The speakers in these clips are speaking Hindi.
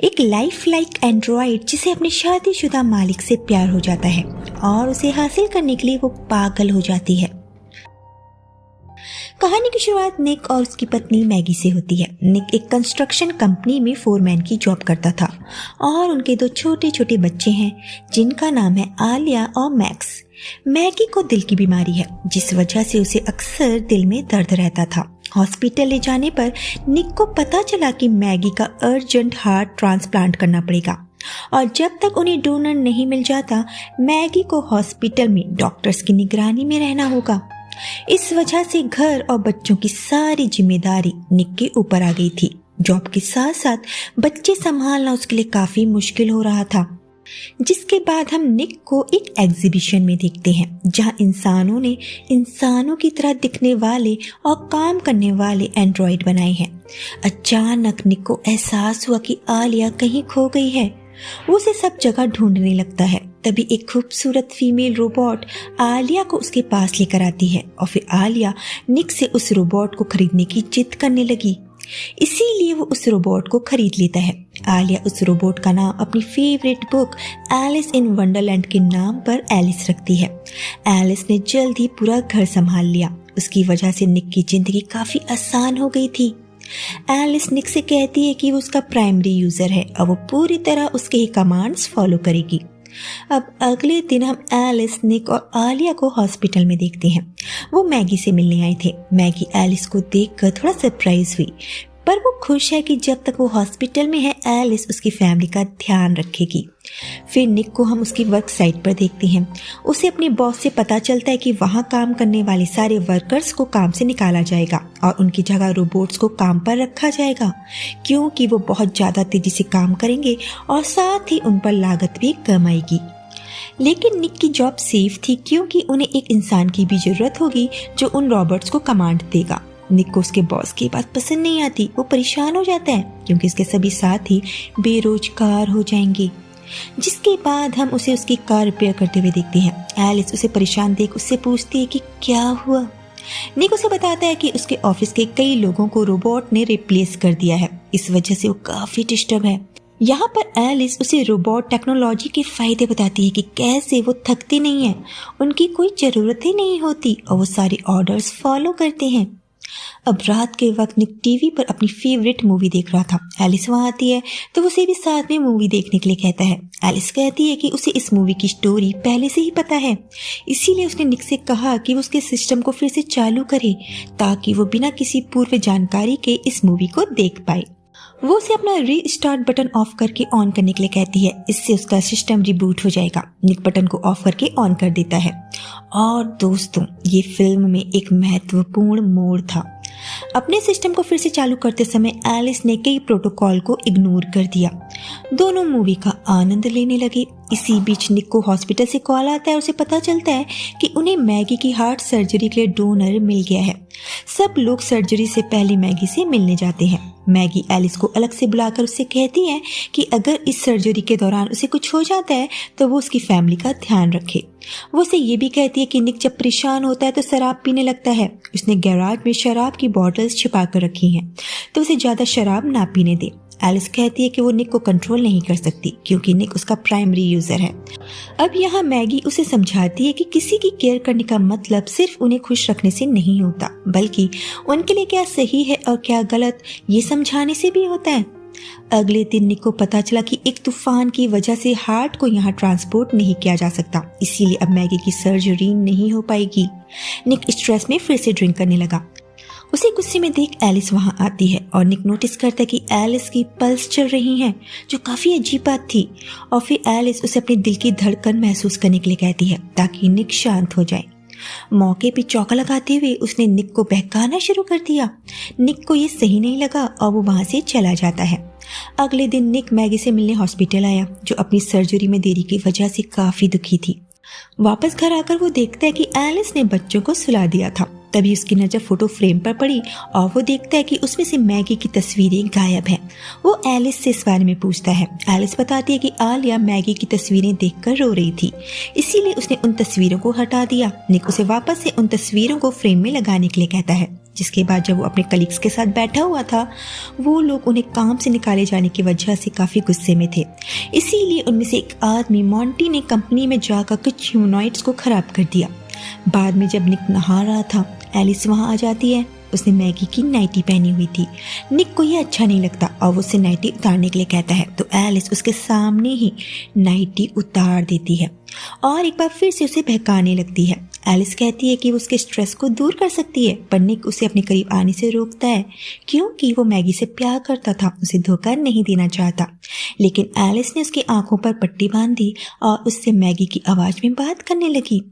एक लाइफ लाइक एंड्रॉइड जिसे अपने शादीशुदा मालिक से प्यार हो जाता है और उसे हासिल करने के लिए वो पागल हो जाती है। कहानी की शुरुआत निक और उसकी पत्नी मैगी से होती है। निक एक कंस्ट्रक्शन कंपनी में फोरमैन की जॉब करता था और उनके 2 छोटे छोटे बच्चे हैं जिनका नाम है आलिया और मैक्स। मैगी को दिल की बीमारी है जिस वजह से उसे अक्सर दिल में दर्द रहता था। हॉस्पिटल ले जाने पर निक को पता चला कि मैगी का अर्जेंट हार्ट ट्रांसप्लांट करना पड़ेगा और जब तक उन्हें डोनर नहीं मिल जाता मैगी को हॉस्पिटल में डॉक्टर्स की निगरानी में रहना होगा। इस वजह से घर और बच्चों की सारी जिम्मेदारी निक के ऊपर आ गई थी। जॉब के साथ साथ बच्चे संभालना उसके लिए काफी मुश्किल हो रहा था। जिसके बाद हम निक को एक एग्जीबिशन में देखते हैं जहां इंसानों ने इंसानों की तरह दिखने वाले और काम करने वाले एंड्रॉइड बनाए हैं। अचानक निक को एहसास हुआ कि आलिया कहीं खो गई है। वो उसे सब जगह ढूंढने लगता है। तभी एक खूबसूरत फीमेल रोबोट आलिया को उसके पास लेकर आती है और फिर आलिया निक से उस रोबोट को खरीदने की जिद करने लगी। इसीलिए वो उस रोबोट को खरीद लेता है। आलिया उस रोबोट का नाम अपनी favourite book Alice in Wonderland के नाम पर एलिस रखती है। एलिस ने जल्द ही पूरा घर संभाल लिया। उसकी वजह से निक की जिंदगी काफी आसान हो गई थी। एलिस निक से कहती है कि वो उसका प्राइमरी यूजर है और वो पूरी तरह उसके ही कमांड्स फॉलो करेगी। अब अगले दिन हम एलिस, निक और आलिया को हॉस्पिटल में देखते हैं। वो मैगी से मिलने आए थे। मैगी एलिस को देखकर थोड़ा सरप्राइज हुई पर वो खुश है कि जब तक वो हॉस्पिटल में है एलिस उसकी फैमिली का ध्यान रखेगी। फिर निक को हम उसकी वर्क साइट पर देखते हैं। उसे अपने बॉस से पता चलता है कि वहाँ काम करने वाले सारे वर्कर्स को काम से निकाला जाएगा और उनकी जगह रोबोट्स को काम पर रखा जाएगा क्योंकि वो बहुत ज़्यादा तेजी से काम करेंगे और साथ ही उन पर लागत भी कम आएगी। लेकिन निक की जॉब सेफ थी क्योंकि उन्हें एक इंसान की भी जरूरत होगी जो उन रोबोट्स को कमांड देगा। निक को उसके बॉस की बात पसंद नहीं आती। वो परेशान हो जाता है क्योंकि उसके सभी साथी बेरोजगार हो जाएंगे। जिसके बाद हम उसे उसकी कार रिपेयर करते हुए देखते हैं। एलिस उसे परेशान देख उससे पूछती है कि क्या हुआ। निक उसे बताता है कि उसके ऑफिस के कई लोगों को रोबोट ने रिप्लेस कर दिया है। इस वजह से वो काफी डिस्टर्ब है। यहाँ पर एलिस उसे रोबोट टेक्नोलॉजी के फायदे बताती है कि कैसे वो थकते नहीं है, उनकी कोई जरूरत ही नहीं होती और वो सारे ऑर्डर्स फॉलो करते हैं। अब रात के वक्त निक टीवी पर अपनी फेवरेट मूवी देख रहा था। एलिस वहाँ आती है तो उसे भी साथ में मूवी देखने के लिए कहता है। एलिस कहती है कि उसे इस मूवी की स्टोरी पहले से ही पता है, इसीलिए उसने निक से कहा कि वो उसके सिस्टम को फिर से चालू करे ताकि वो बिना किसी पूर्व जानकारी के इस मूवी को देख पाए। वो उसे अपना रीस्टार्ट बटन ऑफ करके ऑन करने के लिए कहती है। इससे उसका सिस्टम रिबूट हो जाएगा। निक बटन को ऑफ करके ऑन कर देता है। और दोस्तों, ये फिल्म में एक महत्वपूर्ण मोड़ था। अपने सिस्टम को फिर से चालू करते समय एलिस ने कई प्रोटोकॉल को इग्नोर कर दिया। दोनों मूवी का आनंद लेने लगे। इसी बीच निक को हॉस्पिटल से कॉल आता है और उसे पता चलता है कि उन्हें मैगी की हार्ट सर्जरी के लिए डोनर मिल गया है। सब लोग सर्जरी से पहले मैगी से मिलने जाते हैं। मैगी एलिस को अलग से बुलाकर उससे कहती है कि अगर इस सर्जरी के दौरान उसे कुछ हो जाता है तो वो उसकी फैमिली का ध्यान रखे। वो उसे ये भी कहती है कि निक जब परेशान होता है तो शराब पीने लगता है। उसने गैराज में शराब की बॉटल्स छिपा कर रखी हैं तो उसे ज्यादा शराब ना पीने दे। एलिस कहती है कि वो निक को कंट्रोल नहीं कर सकती क्योंकि निक उसका प्राइमरी यूजर है। अब यहाँ मैगी उसे समझाती है कि किसी की केयर करने का मतलब सिर्फ उन्हें खुश रखने से नहीं होता बल्कि उनके लिए क्या सही है और क्या गलत ये समझाने से भी होता है। अगले दिन निक को पता चला कि एक तूफान की वजह से हार्ट को यहाँ ट्रांसपोर्ट नहीं किया जा सकता, इसीलिए अब मैगी की सर्जरी नहीं हो पाएगी। निक स्ट्रेस में फिर से ड्रिंक करने लगा। उसे गुस्से में देख एलिस वहाँ आती है और निक नोटिस करता है कि एलिस की पल्स चल रही हैं जो काफी अजीब बात थी। और फिर एलिस उसे अपने दिल की धड़कन महसूस करने के लिए कहती है ताकि निक शांत हो जाए। मौके पे चौका लगाते हुए उसने निक को बहकाना शुरू कर दिया। निक को ये सही नहीं लगा और वो वहाँ से चला जाता है। अगले दिन निक मैगी से मिलने हॉस्पिटल आया जो अपनी सर्जरी में देरी की वजह से काफी दुखी थी। वापस घर आकर वो देखता है कि एलिस ने बच्चों को सुला दिया था। तभी उसकी नजर फोटो फ्रेम पर पड़ी और वो देखता है कि उसमें से मैगी की तस्वीरें गायब हैं। वो एलिस से इस बारे में पूछता है। एलिस बताती है कि आलिया मैगी की तस्वीरें देखकर रो रही थी, इसीलिए उसने उन तस्वीरों को हटा दिया। निक उसे वापस से उन तस्वीरों को फ्रेम में लगाने के लिए कहता है। जिसके बाद जब वो अपने कलीग्स के साथ बैठा हुआ था, वो लोग उन्हें काम से निकाले जाने की वजह से काफ़ी गुस्से में थे। इसीलिए उनमें से एक आदमी मॉन्टी ने कंपनी में जाकर कुछ ह्यूमनॉइड्स को ख़राब कर दिया। बाद में जब निक नहा रहा था, एलिस वहाँ आ जाती है। उसने मैगी की नाइटी पहनी हुई थी। निक को ये अच्छा नहीं लगता और वो उसे नाइटी उतारने के लिए कहता है, तो एलिस उसके सामने ही नाइटी उतार देती है और एक बार फिर से उसे बहकाने लगती है। एलिस कहती है कि वो उसके स्ट्रेस को दूर कर सकती है, पर निक उसे अपने करीब आने से रोकता है क्योंकि वो मैगी से प्यार करता था, उसे धोखा नहीं देना चाहता। लेकिन एलिस ने उसकी आंखों पर पट्टी बांध दी और उससे मैगी की आवाज़ में बात करने लगी।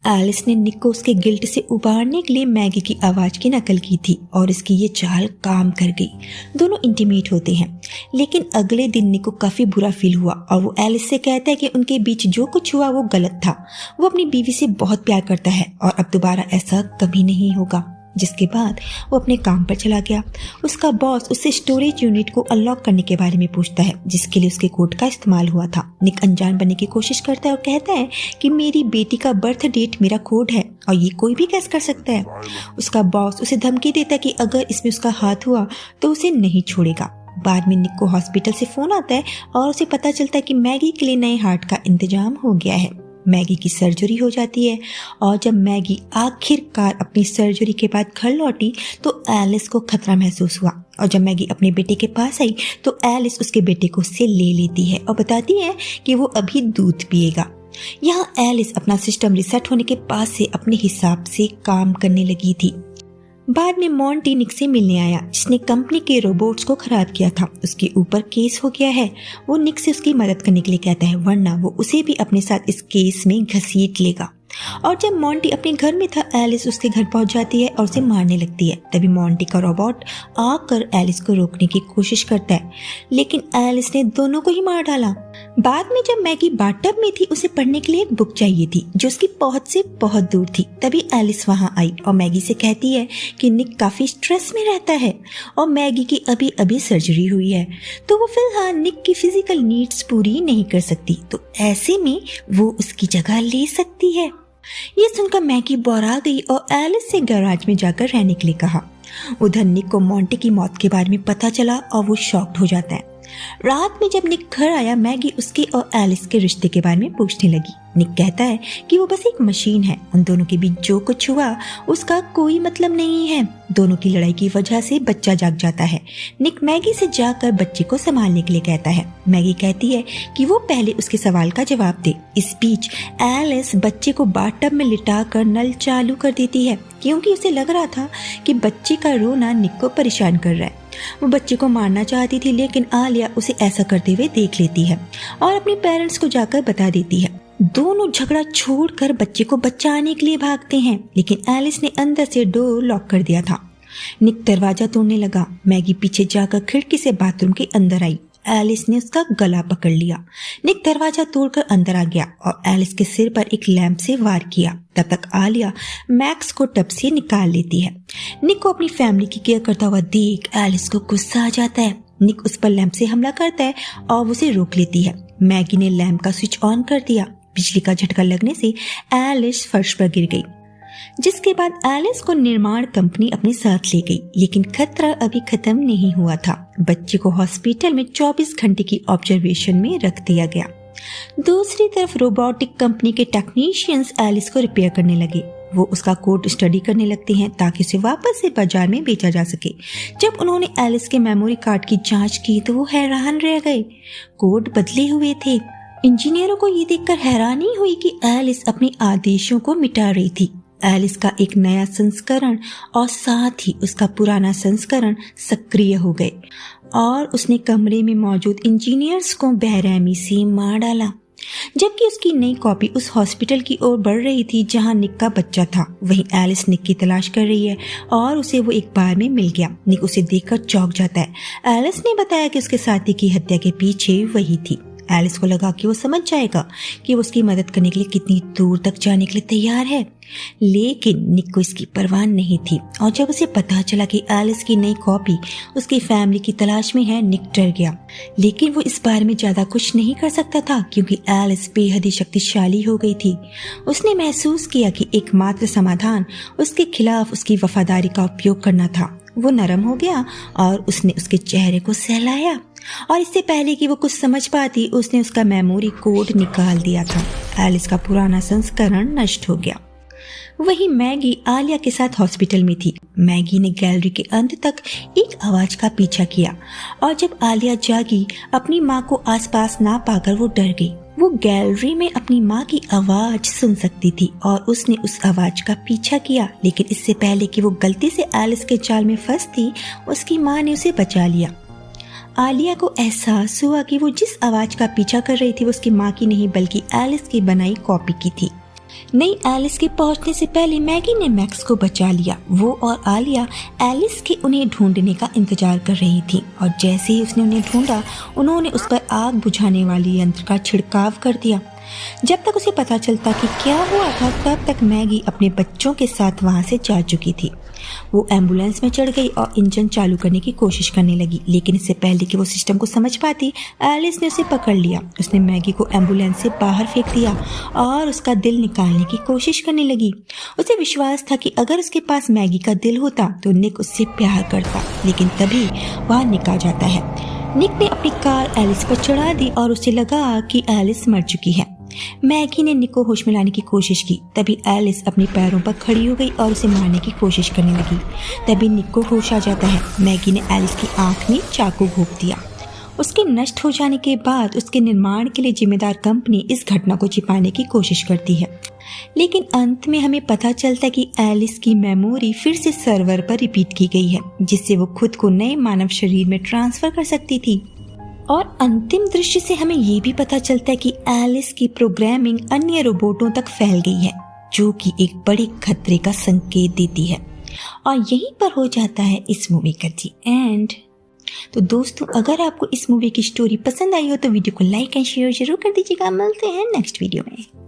एलिस ने निक को उसके गिल्ट से उबारने के लिए मैगी की आवाज़ की नकल की थी और इसकी ये चाल काम कर गई। दोनों इंटीमेट होते हैं, लेकिन अगले दिन निक को काफ़ी बुरा फील हुआ और वो एलिस से कहता है कि उनके बीच जो कुछ हुआ वो गलत था। वो अपनी बीवी से बहुत प्यार करता है और अब दोबारा ऐसा कभी नहीं होगा। जिसके बाद वो अपने काम पर चला गया। उसका बॉस उससे स्टोरेज यूनिट को अनलॉक करने के बारे में पूछता है, जिसके लिए उसके कोड का इस्तेमाल हुआ था। निक अनजान बनने की कोशिश करता है और कहता है कि मेरी बेटी का बर्थ डेट मेरा कोड है और ये कोई भी गैस कर सकता है। उसका बॉस उसे धमकी देता है कि अगर इसमें उसका हाथ हुआ तो उसे नहीं छोड़ेगा। बाद में निक को हॉस्पिटल से फोन आता है और उसे पता चलता है कि मैगी के लिए नए हार्ट का इंतजाम हो गया है। मैगी की सर्जरी हो जाती है और जब मैगी आखिरकार अपनी सर्जरी के बाद घर लौटी तो एलिस को खतरा महसूस हुआ और जब मैगी अपने बेटे के पास आई तो एलिस उसके बेटे को उससे ले लेती है और बताती है कि वो अभी दूध पिएगा। यहाँ एलिस अपना सिस्टम रिसेट होने के बाद से अपने हिसाब से काम करने लगी थी। बाद में मॉन्टी निक से मिलने आया, जिसने कंपनी के रोबोट्स को खराब किया था। उसके ऊपर केस हो गया है। वो निक से उसकी मदद करने के लिए कहता है, वरना वो उसे भी अपने साथ इस केस में घसीट लेगा। और जब मॉन्टी अपने घर में था, एलिस उसके घर पहुंच जाती है और उसे मारने लगती है। तभी मॉन्टी का रोबोट आकर एलिस को रोकने की कोशिश करता है, लेकिन एलिस ने दोनों को ही मार डाला। बाद में जब मैगी बाथटब में थी, उसे पढ़ने के लिए एक बुक चाहिए थी जो उसकी पहुंच से बहुत दूर थी। तभी एलिस वहां आई और मैगी से कहती है कि निक काफी स्ट्रेस में रहता है और मैगी की अभी अभी सर्जरी हुई है, तो वो फिलहाल निक की फिजिकल नीड्स पूरी नहीं कर सकती, तो ऐसे में वो उसकी जगह ले सकती है। ये सुनकर मैगी बौरा गई और एलिस से गैराज में जाकर रहने के लिए कहा। उधर निक को मॉन्टी की मौत के बारे में पता चला और वो शॉक्ड हो जाता है। रात में जब निक घर आया, मैगी उसके और एलिस के रिश्ते के बारे में पूछने लगी। निक कहता है कि वो बस एक मशीन है, उन दोनों के बीच जो कुछ हुआ उसका कोई मतलब नहीं है। दोनों की लड़ाई की वजह से बच्चा जाग जाता है। निक मैगी से जाकर बच्चे को संभालने के लिए कहता है। मैगी कहती है कि वो पहले उसके सवाल का जवाब दे। इस बीच एलिस बच्चे को बाथटब में लिटाकर नल चालू कर देती है, क्योंकि उसे लग रहा था कि बच्चे का रोना निक को परेशान कर रहा है। वो बच्चे को मारना चाहती थी, लेकिन आलिया उसे ऐसा करते हुए देख लेती है और अपने पेरेंट्स को जाकर बता देती है। दोनों झगड़ा छोड़कर बच्चे को बचाने के लिए भागते हैं, लेकिन एलिस ने अंदर से डोर लॉक कर दिया था। निक दरवाजा तोड़ने लगा। मैगी पीछे जाकर खिड़की से बाथरूम के अंदर आई। एलिस ने उसका गला पकड़ लिया। निक दरवाजा तोड़कर अंदर आ गया और एलिस के सिर पर एक लैंप से वार किया। तब तक आलिया मैक्स को टब से निकाल लेती है। निक को अपनी फैमिली की केयर करता हुआ देख एलिस को गुस्सा आ जाता है। निक उस पर लैंप से हमला करता है और उसे रोक लेती है। मैगी ने लैंप का स्विच ऑन कर दिया। बिजली का झटका लगने से एलिस फर्श पर गिर गई, जिसके बाद एलिस को निर्माण कंपनी अपने साथ ले गई। लेकिन खतरा अभी खत्म नहीं हुआ था। बच्चे को हॉस्पिटल में 24 घंटे की ऑब्जर्वेशन में रख दिया गया। दूसरी तरफ रोबोटिक कंपनी के टेक्नीशियंस एलिस को रिपेयर करने लगे। वो उसका कोड स्टडी करने लगते हैं ताकि उसे वापस से बाजार में बेचा जा सके। जब उन्होंने एलिस के मेमोरी कार्ड की जांच की तो वो हैरान रह गए। कोड बदले हुए थे। इंजीनियरों को ये देखकर हैरानी हुई कि एलिस अपने आदेशों को मिटा रही थी। एलिस का एक नया संस्करण और साथ ही उसका पुराना संस्करण सक्रिय हो गए और उसने कमरे में मौजूद इंजीनियर्स को बेरहमी से मार डाला। जबकि उसकी नई कॉपी उस हॉस्पिटल की ओर बढ़ रही थी जहां निक का बच्चा था। वहीं एलिस निक की तलाश कर रही है और उसे वो एक बार में मिल गया। निक उसे देखकर चौंक जाता है। एलिस ने बताया कि उसके साथी की हत्या के पीछे वही थी। एलिस को लगा कि वो समझ जाएगा कि वो उसकी मदद करने के लिए कितनी दूर तक जाने के लिए तैयार है, लेकिन निक को इसकी परवाह नहीं थी। और जब उसे पता चला कि एलिस की नई कॉपी उसकी फैमिली की तलाश में है, निक डर गया। लेकिन वो इस बारे में ज्यादा कुछ नहीं कर सकता था क्योंकि एलिस बेहद ही शक्तिशाली हो गई थी। उसने महसूस किया कि एकमात्र समाधान उसके खिलाफ उसकी वफादारी का उपयोग करना था। वो नरम हो गया और उसने उसके चेहरे को सहलाया और इससे पहले कि वो कुछ समझ पाती उसने उसका मेमोरी कोड निकाल दिया था। एलिस का पुराना संस्करण नष्ट हो गया। वही मैगी आलिया के साथ हॉस्पिटल में थी। मैगी ने गैलरी के अंत तक एक आवाज का पीछा किया और जब आलिया जागी अपनी माँ को आसपास ना पाकर वो डर गई। वो गैलरी में अपनी माँ की आवाज सुन सकती थी और उसने उस आवाज का पीछा किया, लेकिन इससे पहले कि वो गलती से एलिस के जाल में फंसती उसकी माँ ने उसे बचा लिया। आलिया को एहसास हुआ कि वो जिस आवाज का पीछा कर रही थी वो उसकी माँ की नहीं बल्कि एलिस की बनाई कॉपी की थी। नई एलिस के पहुंचने से पहले मैगी ने मैक्स को बचा लिया। वो और आलिया एलिस के उन्हें ढूंढने का इंतजार कर रही थी और जैसे ही उसने उन्हें ढूंढा उन्होंने उस पर आग बुझाने वाली यंत्र का छिड़काव कर दिया। जब तक उसे पता चलता कि क्या हुआ था तब तक मैगी अपने बच्चों के साथ वहां से जा चुकी थी। वो एम्बुलेंस में चढ़ गई और इंजन चालू करने की कोशिश करने लगी, लेकिन इससे पहले कि वो सिस्टम को समझ पाती एलिस ने उसे पकड़ लिया। उसने मैगी को एम्बुलेंस से बाहर फेंक दिया और उसका दिल निकालने की कोशिश करने लगी। उसे विश्वास था कि अगर उसके पास मैगी का दिल होता तो निक उससे प्यार करता, लेकिन तभी वहाँ निक आ जाता है। निक ने अपनी कार एलिस पर चढ़ा दी और उसे लगा कि एलिस मर चुकी है। मैगी ने निक को होश में लाने की कोशिश की। तभी एलिस अपने पैरों पर खड़ी हो गई और उसे मारने की कोशिश करने लगी। तभी निक को होश आ जाता है। मैगी ने एलिस की आंख में चाकू घोंप दिया। उसके नष्ट हो जाने के बाद उसके निर्माण के लिए जिम्मेदार कंपनी इस घटना को छिपाने की कोशिश करती है, लेकिन अंत में हमें पता चलता है कि एलिस की मेमोरी फिर से सर्वर पर रिपीट की गई है, जिससे वो खुद को नए मानव शरीर में ट्रांसफर कर सकती थी। और अंतिम दृश्य से हमें ये भी पता चलता है कि एलिस की प्रोग्रामिंग अन्य रोबोटों तक फैल गई है, जो कि एक बड़े खतरे का संकेत देती है। और यहीं पर हो जाता है इस मूवी का दी एंड। तो दोस्तों, अगर आपको इस मूवी की स्टोरी पसंद आई हो तो वीडियो को लाइक एंड शेयर जरूर कर दीजिएगा। मिलते हैं नेक्स्ट वीडियो में।